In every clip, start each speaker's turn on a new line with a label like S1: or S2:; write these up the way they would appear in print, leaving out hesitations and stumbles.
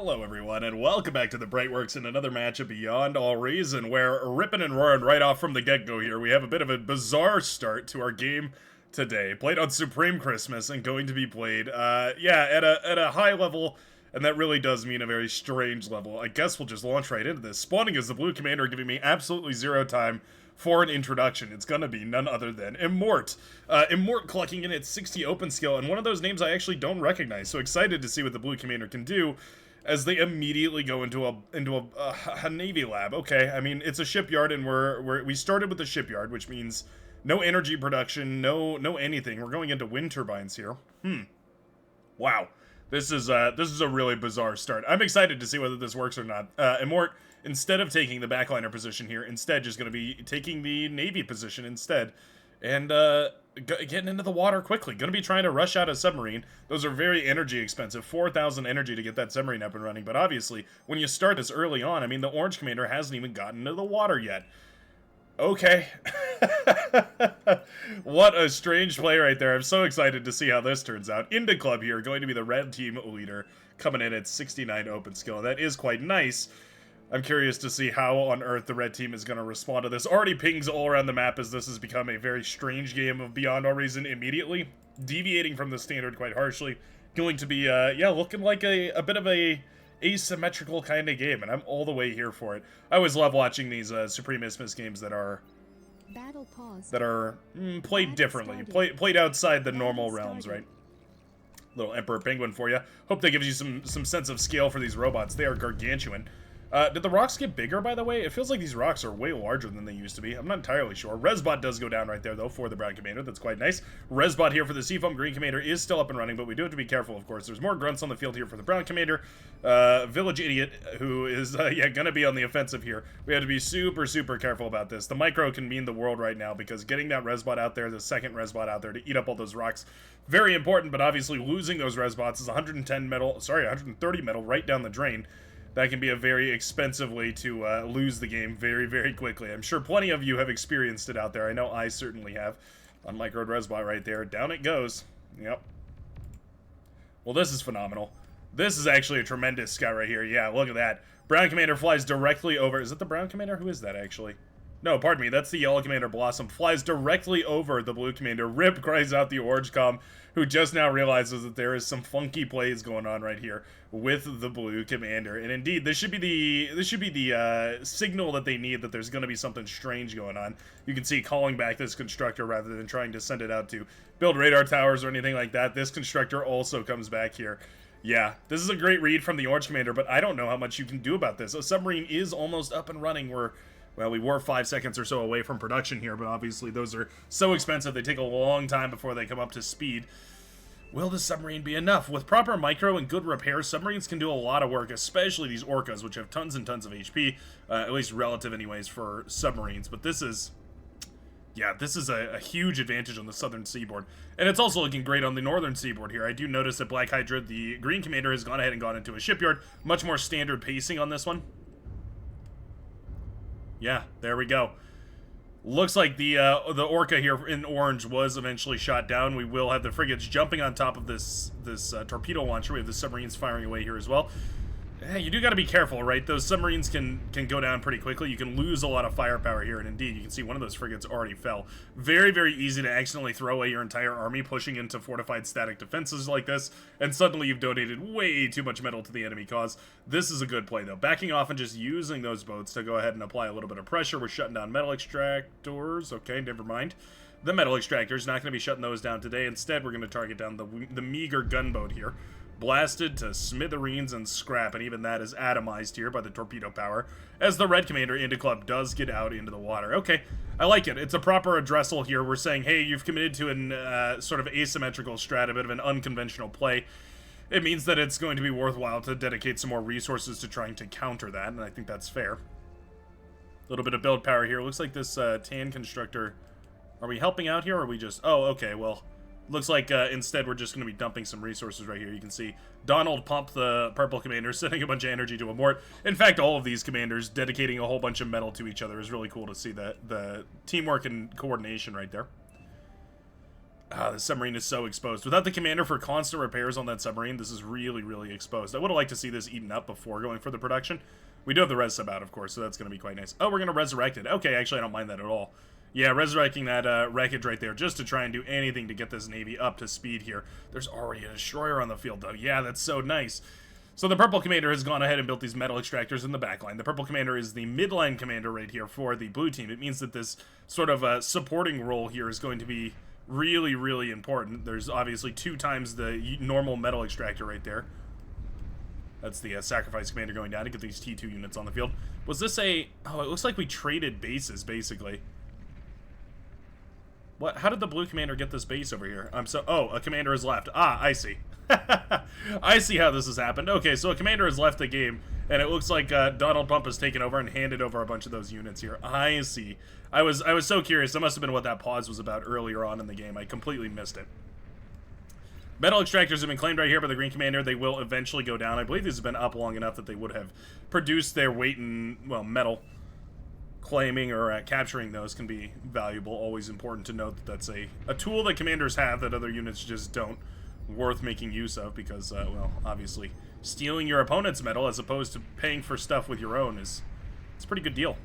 S1: Hello everyone, and welcome back to the Brightworks in another match of Beyond All Reason, where ripping and roaring right off from the get-go here, we have a bit of a bizarre start to our game today. Played on Supreme Christmas and going to be played, at a high level, and that really does mean a very strange level. I guess we'll just launch right into this. Spawning as the Blue Commander, giving me absolutely zero time for an introduction. It's gonna be none other than Immort. Immort clocking in at 60 open skill, and one of those names I actually don't recognize, so excited to see what the Blue Commander can do as they immediately go into a Navy lab. Okay, I mean, it's a shipyard, and we started with the shipyard, which means no energy production, no anything. We're going into wind turbines here. Wow. This is a really bizarre start. I'm excited to see whether this works or not. Immort, instead of taking the backliner position here, instead just going to be taking the Navy position instead. And getting into the water quickly. Going to be trying to rush out a submarine. Those are very energy expensive. 4,000 energy to get that submarine up and running. But obviously, when you start this early on, I mean, the Orange Commander hasn't even gotten into the water yet. Okay. What a strange play right there. I'm so excited to see how this turns out. Into Club here, going to be the red team leader, coming in at 69 open skill. That is quite nice. I'm curious to see how on earth the red team is going to respond to this. Already pings all around the map as this has become a very strange game of Beyond All Reason immediately. Deviating from the standard quite harshly. Going to be, looking like a bit of a asymmetrical kind of game, and I'm all the way here for it. I always love watching these supremacy games that are played differently, played outside the normal realms, right? Little Emperor Penguin for you. Hope that gives you some sense of scale for these robots. They are gargantuan. Did the rocks get bigger, by the way? It feels like these rocks are way larger than they used to be. I'm not entirely sure. Resbot does go down right there, though, for the Brown Commander. That's quite nice. Resbot here for the Seafoam Green Commander is still up and running, but we do have to be careful, of course. There's more grunts on the field here for the Brown Commander. Village Idiot, who is, gonna be on the offensive here. We have to be super, super careful about this. The micro can mean the world right now, because getting that Resbot out there, the second Resbot out there to eat up all those rocks, very important, but obviously losing those Resbots is 130 metal right down the drain. That can be a very expensive way to lose the game very, very quickly. I'm sure plenty of you have experienced it out there. I know I certainly have. On Micro Resbot right there. Down it goes. Yep. Well, this is phenomenal. This is actually a tremendous scout right here. Yeah, look at that. Brown Commander flies directly over. Is it the Brown Commander? Who is that, actually? No, pardon me. That's the Yellow Commander Blossom. Flies directly over the Blue Commander. Rip cries out the Orange Com, who just now realizes that there is some funky plays going on right here with the Blue Commander. And indeed, this should be the signal that they need that there's going to be something strange going on. You can see calling back this constructor rather than trying to send it out to build radar towers or anything like that. This constructor also comes back here. Yeah, this is a great read from the Orange Commander, but I don't know how much you can do about this. A submarine is almost up and running. Well, we were 5 seconds or so away from production here, but obviously those are so expensive, they take a long time before they come up to speed. Will the submarine be enough? With proper micro and good repair, submarines can do a lot of work, especially these orcas, which have tons and tons of HP, at least relative anyways for submarines. But this is a huge advantage on the southern seaboard. And it's also looking great on the northern seaboard here. I do notice that Black Hydra, the Green Commander, has gone ahead and gone into a shipyard. Much more standard pacing on this one. Yeah, there we go. Looks like the Orca here in orange was eventually shot down. We will have the frigates jumping on top of this torpedo launcher. We have the submarines firing away here as well. Hey, you do got to be careful, right? Those submarines can go down pretty quickly. You can lose a lot of firepower here, and indeed, you can see one of those frigates already fell. Very, very easy to accidentally throw away your entire army pushing into fortified static defenses like this, and suddenly you've donated way too much metal to the enemy cause. This is a good play, though. Backing off and just using those boats to go ahead and apply a little bit of pressure. We're shutting down metal extractors. Okay, never mind. The metal extractors, not going to be shutting those down today. Instead, we're going to target down the meager gunboat here. Blasted to smithereens and scrap, and even that is atomized here by the torpedo power, as the Red Commander into Club does get out into the water. Okay, I like it. It's a proper addressal here. We're saying, hey, you've committed to an sort of asymmetrical strat, a bit of an unconventional play. It means that it's going to be worthwhile to dedicate some more resources to trying to counter that, and I think that's fair. A little bit of build power here. Looks like this tan constructor... Are we helping out here, or are we just... Oh, okay, well... Looks like instead we're just going to be dumping some resources right here. You can see Donald Pump, the purple commander, sending a bunch of energy to Immort. In fact, all of these commanders dedicating a whole bunch of metal to each other is really cool to see the teamwork and coordination right there. The submarine is so exposed. Without the commander for constant repairs on that submarine, this is really, really exposed. I would have liked to see this eaten up before going for the production. We do have the res sub out, of course, so that's going to be quite nice. Oh, we're going to resurrect it. Okay, actually, I don't mind that at all. Yeah, resurrecting that wreckage right there just to try and do anything to get this Navy up to speed here. There's already a destroyer on the field, though. Yeah, that's so nice. So the purple commander has gone ahead and built these metal extractors in the back line. The purple commander is the midline commander right here for the blue team. It means that this sort of supporting role here is going to be really, really important. There's obviously 2 times the normal metal extractor right there. That's the sacrifice commander going down to get these T2 units on the field. Was this a... Oh, it looks like we traded bases, basically. What? How did the blue commander get this base over here? Oh, a commander has left. Ah, I see. I see how this has happened. Okay, so a commander has left the game, and it looks like Donald Trump has taken over and handed over a bunch of those units here. I see. I was so curious. That must have been what that pause was about earlier on in the game. I completely missed it. Metal extractors have been claimed right here by the green commander. They will eventually go down. I believe these have been up long enough that they would have produced their weight in, well, metal. Claiming or capturing those can be valuable. Always important to note that that's a tool that commanders have that other units just don't. Worth making use of because, well, obviously, stealing your opponent's metal as opposed to paying for stuff with your own it's a pretty good deal.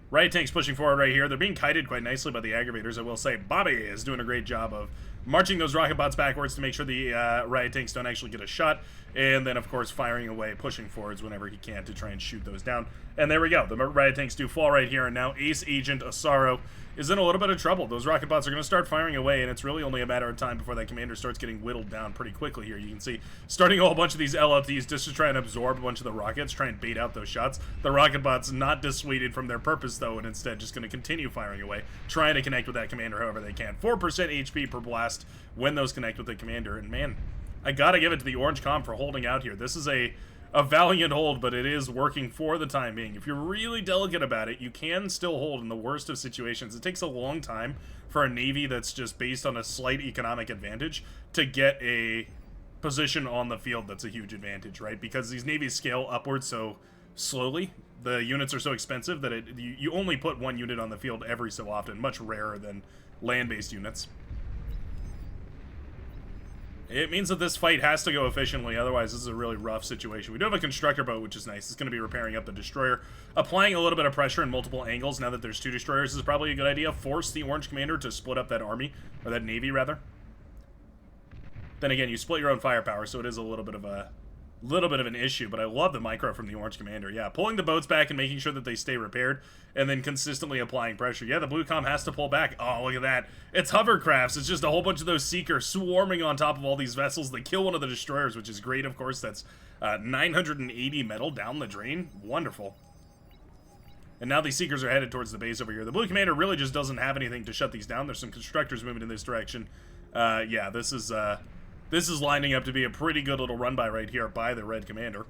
S1: Riot tanks pushing forward right here. They're being kited quite nicely by the aggravators, I will say. Bobby is doing a great job of marching those rocket bots backwards to make sure the riot tanks don't actually get a shot, and then, of course, firing away, pushing forwards whenever he can to try and shoot those down. And there we go. The riot tanks do fall right here, and now Ace Agent Asaro is in a little bit of trouble. Those rocket bots are going to start firing away, and it's really only a matter of time before that commander starts getting whittled down pretty quickly here. You can see starting a whole bunch of these LFTs just to try and absorb a bunch of the rockets, try and bait out those shots. The rocket bots not dissuaded from their purpose, though, and instead just going to continue firing away, trying to connect with that commander however they can. 4% HP per blast when those connect with the commander, and man, I gotta give it to the orange comm for holding out here. This is a valiant hold, but it is working for the time being. If you're really delicate about it, you can still hold in the worst of situations. It takes a long time for a navy that's just based on a slight economic advantage to get a position on the field that's a huge advantage, right? Because these navies scale upwards so slowly, the units are so expensive that you only put 1 unit on the field every so often, much rarer than land-based units. It means that this fight has to go efficiently, otherwise this is a really rough situation. We do have a constructor boat, which is nice. It's going to be repairing up the destroyer. Applying a little bit of pressure in multiple angles now that there's 2 destroyers is probably a good idea. Force the orange commander to split up that army, or that navy, rather. Then again, you split your own firepower, so it is a little bit of an issue, but I love the micro from the orange commander. Yeah, pulling the boats back and making sure that they stay repaired, and then consistently applying pressure. Yeah, the blue comm has to pull back. Oh, look at that. It's hovercrafts. It's just a whole bunch of those seekers swarming on top of all these vessels. They kill one of the destroyers, which is great, of course. That's 980 metal down the drain. Wonderful. And now these seekers are headed towards the base over here. The blue commander really just doesn't have anything to shut these down. There's some constructors moving in this direction. Yeah, this is lining up to be a pretty good little run by right here by the red commander.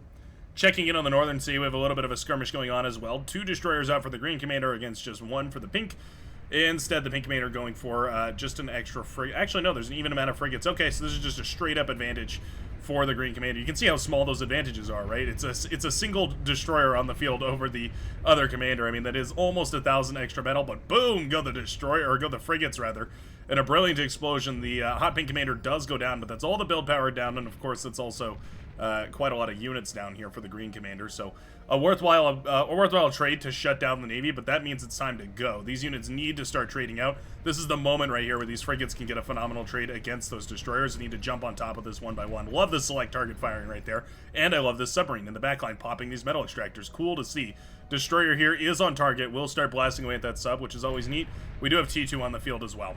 S1: Checking in on the northern sea, we have a little bit of a skirmish going on as well. 2 destroyers out for the green commander against just 1 for the pink. Instead, the pink commander going for just an extra frigate. Actually, no, there's an even amount of frigates. Okay, so this is just a straight-up advantage for the green commander. You can see how small those advantages are, right? It's a single destroyer on the field over the other commander. I mean, that is almost 1,000 extra metal, but boom, go the destroyer, or go the frigates, rather. In a brilliant explosion, the hot pink commander does go down, but that's all the build power down, and of course, that's also quite a lot of units down here for the green commander. So a worthwhile trade to shut down the navy, but that means it's time to go. These units need to start trading out. This is the moment right here where these frigates can get a phenomenal trade against those destroyers. They need to jump on top of this one by one. Love the select target firing right there, and I love this submarine in the backline popping these metal extractors. Cool to see. Destroyer here is on target. We'll start blasting away at that sub, which is always neat. We do have T2 on the field as well.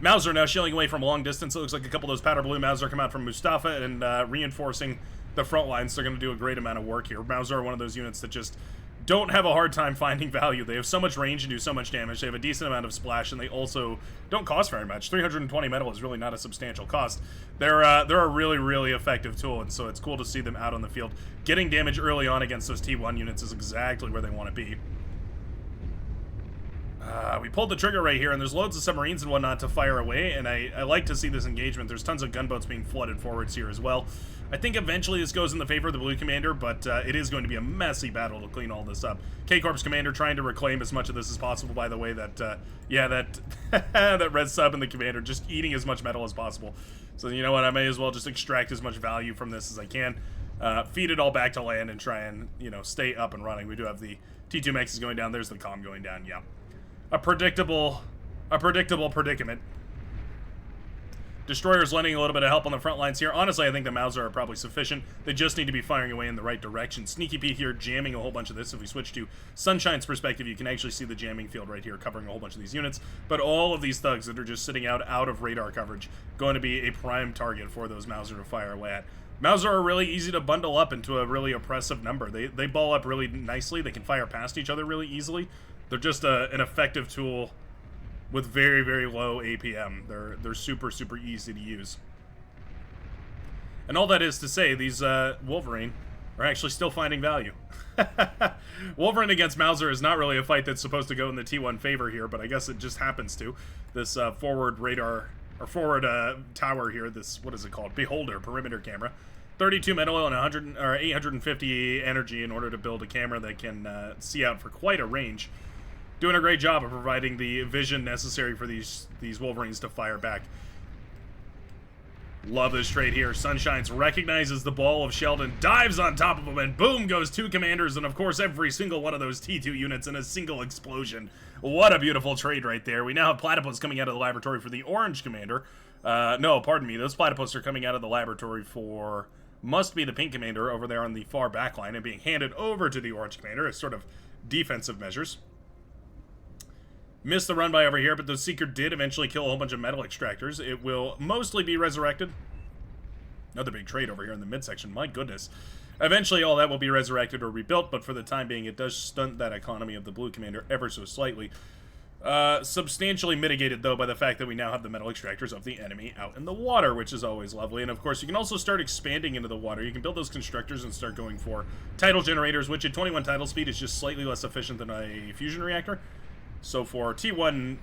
S1: Mauser now shelling away from long distance. It looks like a couple of those powder blue Mauser come out from Mustafa and reinforcing the front lines. They're going to do a great amount of work here. Mauser are one of those units that just don't have a hard time finding value. They have so much range and do so much damage. They have a decent amount of splash, and they also don't cost very much. 320 metal is really not a substantial cost. They're a really, really effective tool, and so it's cool to see them out on the field. Getting damage early on against those T1 units is exactly where they want to be. We pulled the trigger right here, and there's loads of submarines and whatnot to fire away, and I like to see this engagement. There's tons of gunboats being flooded forwards here as well. I think eventually this goes in the favor of the blue commander, but it is going to be a messy battle to clean all this up. K-Corp's commander trying to reclaim as much of this as possible, by the way. That, yeah, that, that red sub and the commander just eating as much metal as possible. So, you know what, I may as well just extract as much value from this as I can. Feed it all back to land and try and, you know, stay up and running. We do have the T2 mechs is going down. There's the comm going down, yeah. A predictable predicament. Destroyers lending a little bit of help on the front lines here. Honestly, I think the Mauser are probably sufficient. They just need to be firing away in the right direction. Sneaky Pete here jamming a whole bunch of this. If we switch to Sunshine's perspective, you can actually see the jamming field right here covering a whole bunch of these units. But all of these thugs that are just sitting out of radar coverage going to be a prime target for those Mauser to fire away at. Mauser are really easy to bundle up into a really oppressive number. They ball up really nicely. They can fire past each other really easily. They're just an effective tool with very, very low APM. They're super, super easy to use. And all that is to say, these Wolverine are actually still finding value. Wolverine against Mauser is not really a fight that's supposed to go in the T1 favor here, but I guess it just happens to. This forward radar, or forward tower here, this, what is it called? Beholder perimeter camera. 32 metal and 850 energy in order to build a camera that can see out for quite a range. Doing a great job of providing the vision necessary for these Wolverines to fire back. Love this trade here. Sunshines recognizes the ball of Sheldon, dives on top of him, and boom goes two commanders, and of course every single one of those T2 units in a single explosion. What a beautiful trade right there. We now have platypus coming out of the laboratory for the orange commander. No, pardon me. Those platypus are coming out of the laboratory for... must be the pink commander over there on the far back line and being handed over to the orange commander as sort of defensive measures. Missed the run by over here, but the Seeker did eventually kill a whole bunch of metal extractors. It will mostly be resurrected. Another big trade over here in the midsection. My goodness. Eventually, all that will be resurrected or rebuilt, but for the time being, it does stunt that economy of the blue commander ever so slightly. Substantially mitigated, though, by the fact that we now have the metal extractors of the enemy out in the water, which is always lovely. And, of course, you can also start expanding into the water. You can build those constructors and start going for tidal generators, which at 21 tidal speed is just slightly less efficient than a fusion reactor. So for T1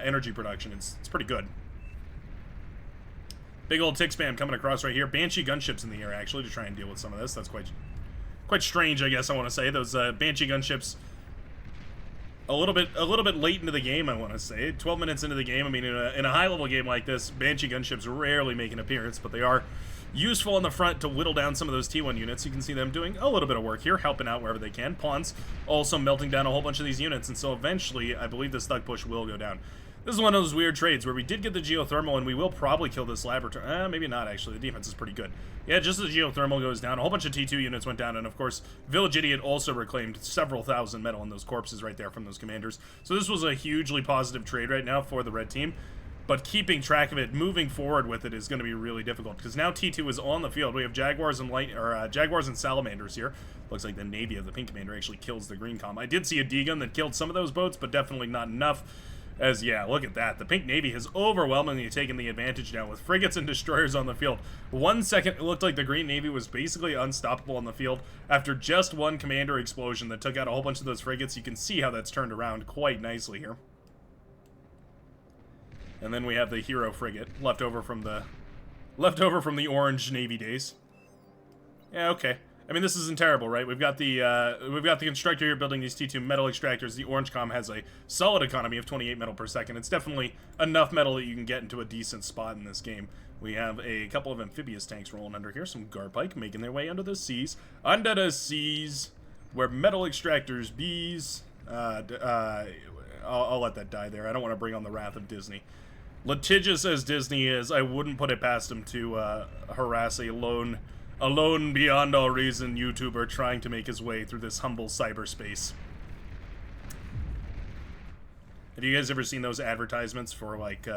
S1: energy production, it's pretty good. Big old tick spam coming across right here. Banshee gunships in the air, actually, to try and deal with some of this. That's quite strange, I guess I want to say. Those Banshee gunships, a little bit late into the game, I want to say. 12 minutes into the game. I mean, in a high-level game like this, Banshee gunships rarely make an appearance, but they are useful on the front to whittle down some of those T1 units. You can see them doing a little bit of work here, helping out wherever they can. Pawns also melting down a whole bunch of these units, and so eventually, I believe this thug push will go down. This is one of those weird trades where we did get the geothermal, and we will probably kill this laboratory. Maybe not, actually. The defense is pretty good. Yeah, just as the geothermal goes down, a whole bunch of T2 units went down, and of course, Village Idiot also reclaimed several thousand metal in those corpses right there from those commanders. So this was a hugely positive trade right now for the red team. But keeping track of it, moving forward with it is going to be really difficult because now T2 is on the field. We have Jaguars and Salamanders here. Looks like the Navy of the pink commander actually kills the green comm. I did see a D-gun that killed some of those boats, but definitely not enough. As, yeah, look at that. The pink Navy has overwhelmingly taken the advantage now with frigates and destroyers on the field. 1 second, it looked like the green Navy was basically unstoppable on the field. After just one commander explosion that took out a whole bunch of those frigates, you can see how that's turned around quite nicely here. And then we have the hero frigate left over from the orange Navy days. Yeah, okay. I mean, this isn't terrible, right? We've got the constructor here building these T2 metal extractors. The orange comm has a solid economy of 28 metal per second. It's definitely enough metal that you can get into a decent spot in this game. We have a couple of amphibious tanks rolling under here. Some Garpike making their way under the seas. Under the seas, where metal extractors bees. I'll let that die there. I don't want to bring on the wrath of Disney. Litigious as Disney is, I wouldn't put it past him to harass a lone beyond all reason YouTuber trying to make his way through this humble cyberspace. Have you guys ever seen those advertisements for like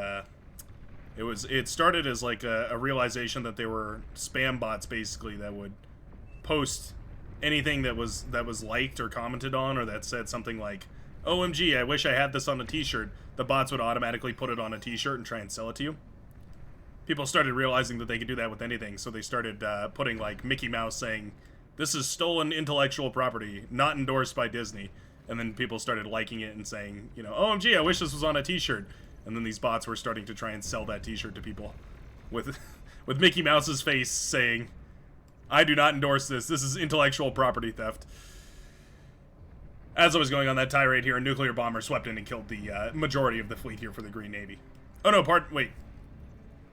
S1: it started as like a realization that they were spam bots basically that would post anything that was liked or commented on or that said something like, OMG, I wish I had this on a t-shirt. The bots would automatically put it on a t-shirt and try and sell it to you. People started realizing that they could do that with anything, so they started putting, like, Mickey Mouse saying, this is stolen intellectual property, not endorsed by Disney. And then people started liking it and saying, you know, OMG, I wish this was on a t-shirt. And then these bots were starting to try and sell that t-shirt to people with with Mickey Mouse's face saying, I do not endorse this. This is intellectual property theft. As I was going on that tirade here, a nuclear bomber swept in and killed the majority of the fleet here for the Green Navy. Oh no, wait.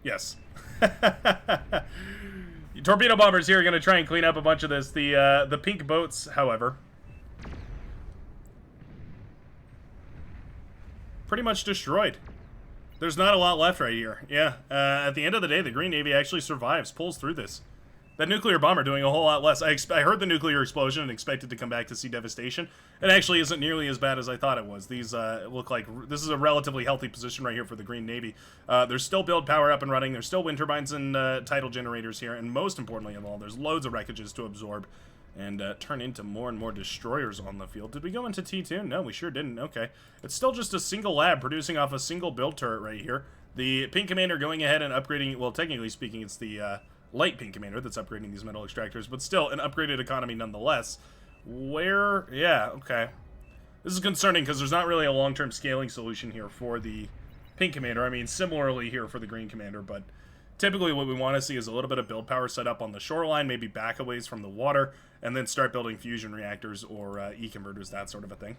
S1: Yes. Torpedo bombers here are going to try and clean up a bunch of this. The pink boats, however, pretty much destroyed. There's not a lot left right here. Yeah, at the end of the day, the Green Navy actually survives, pulls through this. That nuclear bomber doing a whole lot less. I heard the nuclear explosion and expected to come back to see devastation. It actually isn't nearly as bad as I thought it was. These look like this is a relatively healthy position right here for the Green Navy. There's still build power up and running. There's still wind turbines and tidal generators here. And most importantly of all, there's loads of wreckages to absorb and turn into more and more destroyers on the field. Did we go into T2? No, we sure didn't. Okay. It's still just a single lab producing off a single build turret right here. The Pink Commander going ahead and upgrading, well, technically speaking, it's the Light Pink Commander that's upgrading these metal extractors, but still an upgraded economy nonetheless. Where, yeah, okay. This is concerning because there's not really a long-term scaling solution here for the Pink Commander. I mean, similarly here for the Green Commander, but typically what we want to see is a little bit of build power set up on the shoreline, maybe back a ways from the water, and then start building fusion reactors or E-converters, that sort of a thing.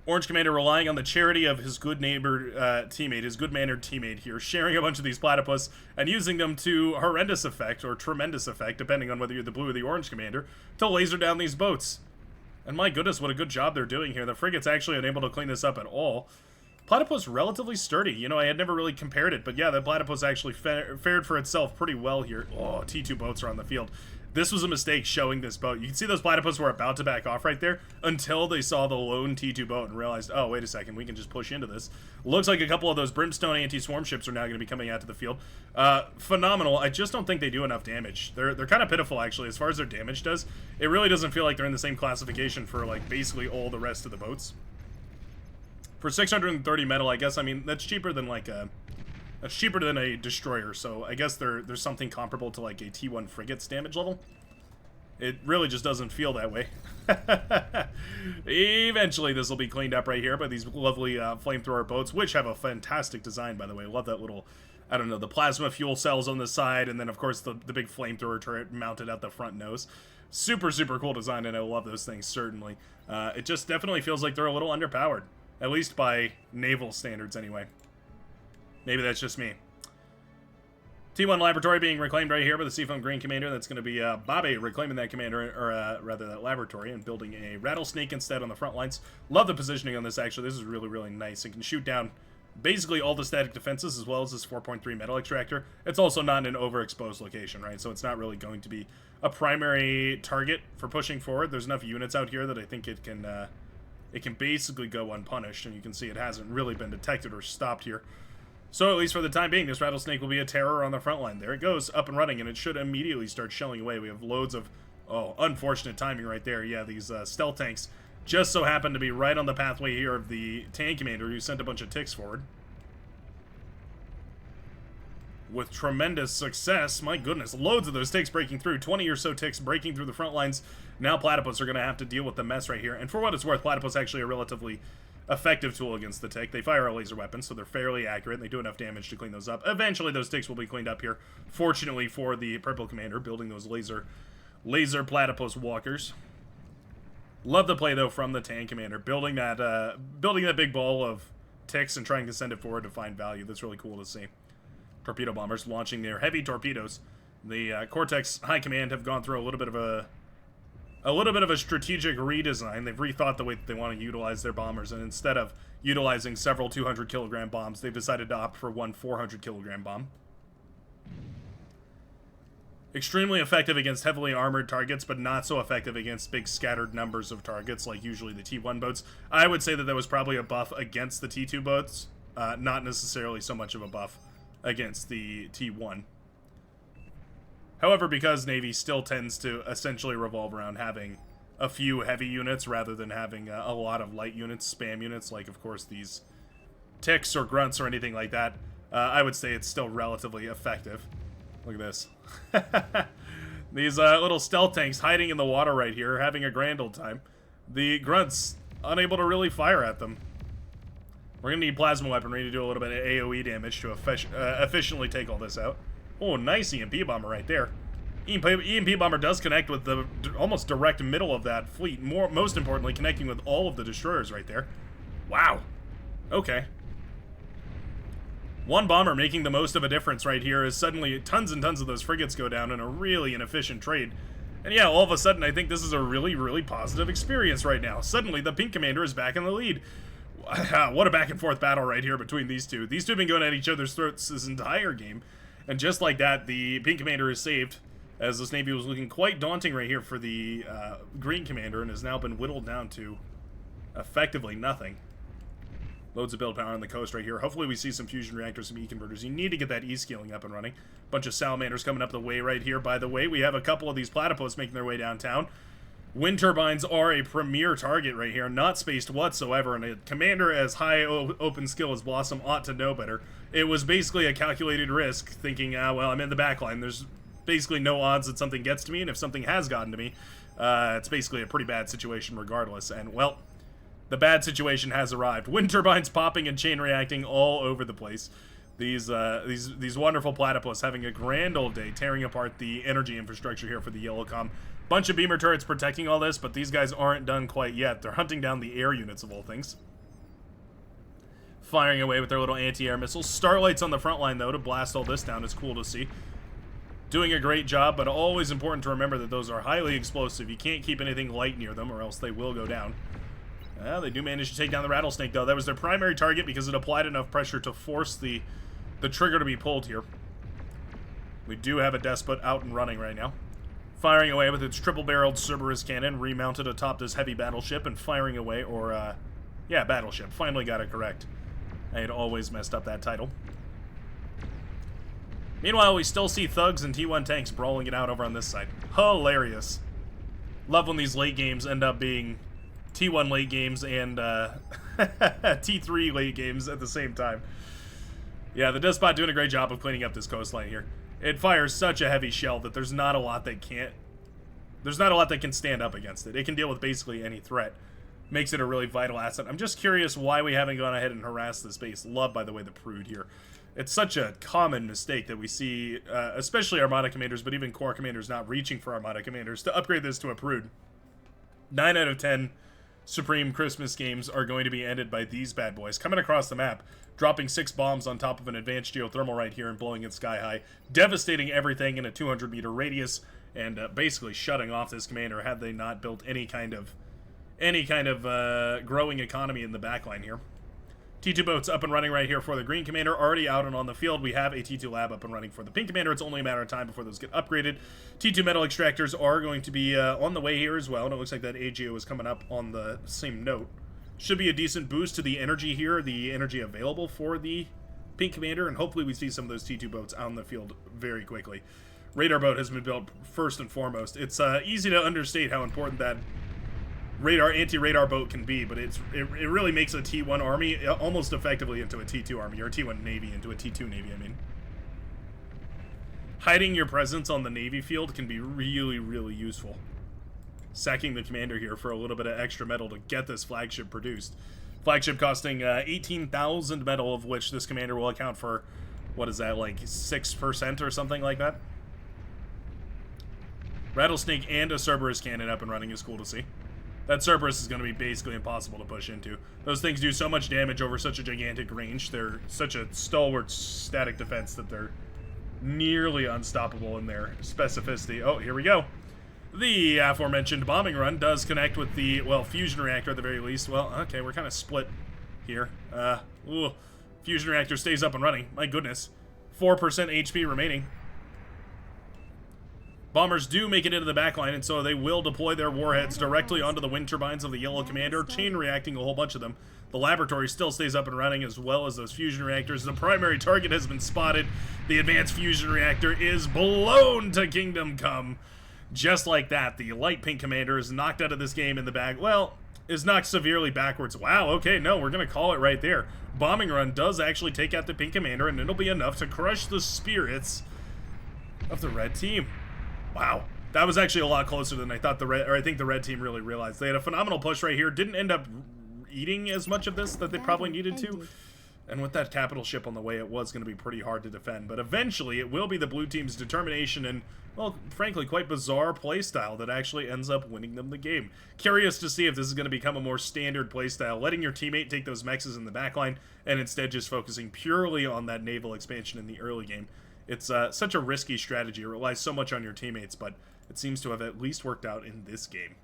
S1: Orange Commander relying on the charity of his good neighbor teammate, his good-mannered teammate here, sharing a bunch of these platypus and using them to horrendous effect, or tremendous effect, depending on whether you're the blue or the orange commander, to laser down these boats. And my goodness, what a good job they're doing here. The frigate's actually unable to clean this up at all. Platypus relatively sturdy. You know, I had never really compared it, but yeah, the platypus actually fared for itself pretty well here. Oh, T2 boats are on the field. This was a mistake showing this boat. You can see those platypus were about to back off right there until they saw the lone T2 boat and realized, oh, wait a second, we can just push into this. Looks like a couple of those Brimstone anti-swarm ships are now going to be coming out to the field. Phenomenal. I just don't think they do enough damage. They're kind of pitiful, actually, as far as their damage does. It really doesn't feel like they're in the same classification for, like, basically all the rest of the boats. For 630 metal, I guess, I mean, that's cheaper than, like, that's cheaper than a destroyer, so I guess there's something comparable to like a T1 frigate's damage level. It really just doesn't feel that way. Eventually this will be cleaned up right here by these lovely flamethrower boats, which have a fantastic design, by the way. I love that little, I don't know, the plasma fuel cells on the side, and then of course the big flamethrower turret mounted at the front nose. Super, super cool design, and I love those things, certainly. It just definitely feels like they're a little underpowered, at least by naval standards anyway. Maybe that's just me. T1 laboratory being reclaimed right here by the Seafoam Green Commander. That's going to be Bobby reclaiming that commander, or rather that laboratory, and building a rattlesnake instead on the front lines. Love the positioning on this, actually. This is really, really nice. It can shoot down basically all the static defenses as well as this 4.3 metal extractor. It's also not in an overexposed location, right? So it's not really going to be a primary target for pushing forward. There's enough units out here that I think it can basically go unpunished, and you can see it hasn't really been detected or stopped here. So at least for the time being, this rattlesnake will be a terror on the front line. There it goes, up and running, and it should immediately start shelling away. We have loads of, oh, unfortunate timing right there. Yeah, these stealth tanks just so happen to be right on the pathway here of the tank commander who sent a bunch of ticks forward. With tremendous success, my goodness, loads of those ticks breaking through, 20 or so ticks breaking through the front lines. Now platypus are going to have to deal with the mess right here. And for what it's worth, platypus actually a relatively effective tool against the tick. They fire a laser weapon, so they're fairly accurate, and they do enough damage to clean those up. Eventually, those ticks will be cleaned up here. Fortunately for the purple commander, building those laser platypus walkers. Love the play, though, from the tank commander. Building that big ball of ticks and trying to send it forward to find value. That's really cool to see. Torpedo bombers launching their heavy torpedoes. The Cortex High Command have gone through a little bit of a strategic redesign. They've rethought the way that they want to utilize their bombers, and instead of utilizing several 200-kilogram bombs, they've decided to opt for one 400-kilogram bomb. Extremely effective against heavily armored targets, but not so effective against big scattered numbers of targets, like usually the T1 boats. I would say that was probably a buff against the T2 boats, not necessarily so much of a buff against the T1. However, because Navy still tends to essentially revolve around having a few heavy units rather than having a lot of light units, spam units, like, of course, these ticks or grunts or anything like that, I would say it's still relatively effective. Look at this. These little stealth tanks hiding in the water right here, having a grand old time. The grunts unable to really fire at them. We're gonna need plasma weaponry to do a little bit of AoE damage to efficiently take all this out. Oh, nice EMP bomber right there. EMP bomber does connect with the almost direct middle of that fleet. Most importantly, connecting with all of the destroyers right there. Wow. Okay. One bomber making the most of a difference right here as suddenly tons and tons of those frigates go down in a really inefficient trade. And yeah, all of a sudden, I think this is a really, really positive experience right now. Suddenly, the pink commander is back in the lead. What a back and forth battle right here between these two. These two have been going at each other's throats this entire game. And just like that, the pink commander is saved, as this navy was looking quite daunting right here for the green commander and has now been whittled down to effectively nothing. Loads of build power on the coast right here. Hopefully we see some fusion reactors, some E-converters. You need to get that E-scaling up and running. Bunch of salamanders coming up the way right here. By the way, we have a couple of these platypus making their way downtown. Wind turbines are a premier target right here, not spaced whatsoever, and a commander as high open skill as Blossom ought to know better. It was basically a calculated risk, thinking, well, I'm in the backline. There's basically no odds that something gets to me, and if something has gotten to me, it's basically a pretty bad situation regardless. And, well, the bad situation has arrived. Wind turbines popping and chain reacting all over the place. These wonderful platypus having a grand old day, tearing apart the energy infrastructure here for the yellow com. Bunch of beamer turrets protecting all this, but these guys aren't done quite yet. They're hunting down the air units of all things. Firing away with their little anti-air missiles. Starlight's on the front line, though, to blast all this down. It's cool to see. Doing a great job, but always important to remember that those are highly explosive. You can't keep anything light near them, or else they will go down. They do manage to take down the rattlesnake, though. That was their primary target because it applied enough pressure to force the trigger to be pulled here. We do have a despot out and running right now. Firing away with its triple-barreled Cerberus cannon, remounted atop this heavy battleship, and firing away, or, yeah, battleship. Finally got it correct. I had always messed up that title. Meanwhile, we still see thugs and T1 tanks brawling it out over on this side. Hilarious. Love when these late games end up being T1 late games and T3 late games at the same time. Yeah, the Despot doing a great job of cleaning up this coastline here. It fires such a heavy shell that there's not a lot that can stand up against it. It can deal with basically any threat. Makes it a really vital asset. I'm just curious why we haven't gone ahead and harassed this base. Love, by the way, the Prude here. It's such a common mistake that we see, especially Armada commanders, but even Corps commanders not reaching for Armada commanders to upgrade this to a Prude. 9 out of 10 Supreme Christmas games are going to be ended by these bad boys. Coming across the map, dropping 6 bombs on top of an advanced geothermal right here and blowing it sky high, devastating everything in a 200-meter radius, and basically shutting off this commander had they not built any kind of growing economy in the backline here. T2 boats up and running right here for the green commander, already out and on the field. We have a T2 lab up and running for the pink commander. It's only a matter of time before those get upgraded. T2 metal extractors are going to be on the way here as well, and it looks like that AGO is coming up on the same note. Should be a decent boost to the energy here, the energy available for the pink commander, and hopefully we see some of those T2 boats out in the field very quickly. Radar boat has been built first and foremost. It's easy to understate how important that anti-radar boat can be, but it really makes a T1 army almost effectively into a T2 army, or a T1 navy into a T2 navy, I mean. Hiding your presence on the navy field can be really, really useful. Sacking the commander here for a little bit of extra metal to get this flagship produced. Flagship costing 18,000 metal, of which this commander will account for, what is that, like 6% or something like that? Rattlesnake and a Cerberus cannon up and running is cool to see. That Cerberus is going to be basically impossible to push into. Those things do so much damage over such a gigantic range. They're such a stalwart static defense that they're nearly unstoppable in their specificity. Oh, here we go. The aforementioned bombing run does connect with the, well, fusion reactor at the very least. Well, okay, we're kind of split here. Fusion reactor stays up and running. My goodness. 4% HP remaining. Bombers do make it into the backline, and so they will deploy their warheads directly onto the wind turbines of the yellow commander, chain reacting a whole bunch of them. The laboratory still stays up and running, as well as those fusion reactors. The primary target has been spotted. The advanced fusion reactor is blown to Kingdom Come. Just like that, the light pink commander is knocked out of this game in the back. Well, is knocked severely backwards. Wow, okay, no, we're going to call it right there. Bombing run does actually take out the pink commander, and it'll be enough to crush the spirits of the red team. Wow. That was actually a lot closer than I thought I think the red team really realized. They had a phenomenal push right here. Didn't end up eating as much of this that they probably needed to. And with that capital ship on the way, it was going to be pretty hard to defend. But eventually, it will be the blue team's determination and, well, frankly, quite bizarre playstyle that actually ends up winning them the game. Curious to see if this is going to become a more standard playstyle, letting your teammate take those mexes in the backline and instead just focusing purely on that naval expansion in the early game. It's such a risky strategy. It relies so much on your teammates, but it seems to have at least worked out in this game.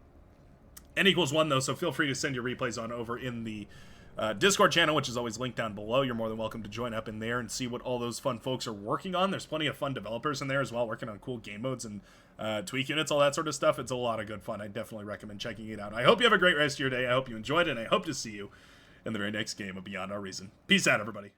S1: N=1, though, so feel free to send your replays on over in the Discord channel, which is always linked down below. You're more than welcome to join up in there and see what all those fun folks are working on. There's plenty of fun developers in there as well, working on cool game modes and tweak units, all that sort of stuff. It's a lot of good fun. I definitely recommend checking it out. I hope you have a great rest of your day. I hope you enjoyed it, and I hope to see you in the very next game of Beyond Our Reason. Peace out, everybody.